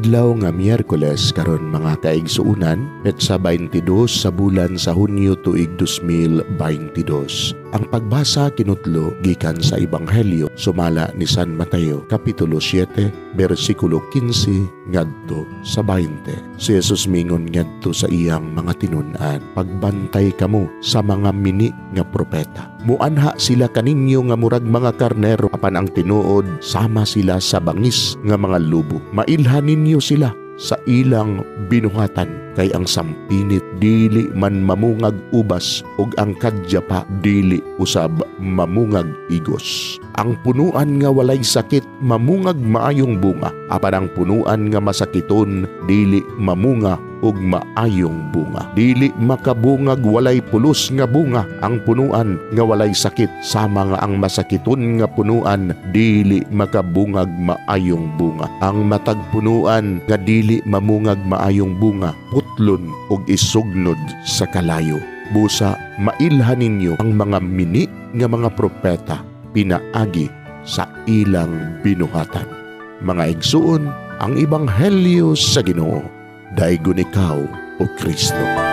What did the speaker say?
Adlaw nga Miyerkules karon mga kaigsuunan, petsa 22 sa bulan sa Hunyo tuig 2022. Ang pagbasa kinutlo gikan sa Ebanghelyo sumala ni San Mateo kapitulo 7 bersikulo 15 ngadto sa 20. Si Jesus mingon ngadto sa iyang mga tinun-an, pagbantay kamo sa mga mini nga propeta. Muanha sila kaninyo nga murag mga karnero, apan ang tinuod sama sila sa bangis nga mga lubo. Mailhan ninyo sila sa ilang binuhatan, kay ang sampinit dili man mamungag ubas ug ang kadya pa dili usab mamungag igos. Ang punuan nga walay sakit mamungag maayong bunga, apan ang punuan nga masakiton dili mamunga ug maayong bunga. Dili makabungag walay pulos nga bunga ang punuan nga walay sakit, sama nga ang masakiton nga punuan dili makabungag maayong bunga. Ang matag punuan nga dili mamungag maayong bunga putlon ug isugnod sa kalayo. Busa mailhan ninyo ang mga mini nga mga propeta pinaagi sa ilang binuhatan. Mga igsuon, ang Ebanghelyo sa Ginoo. Daigon ikaw, O Kristo.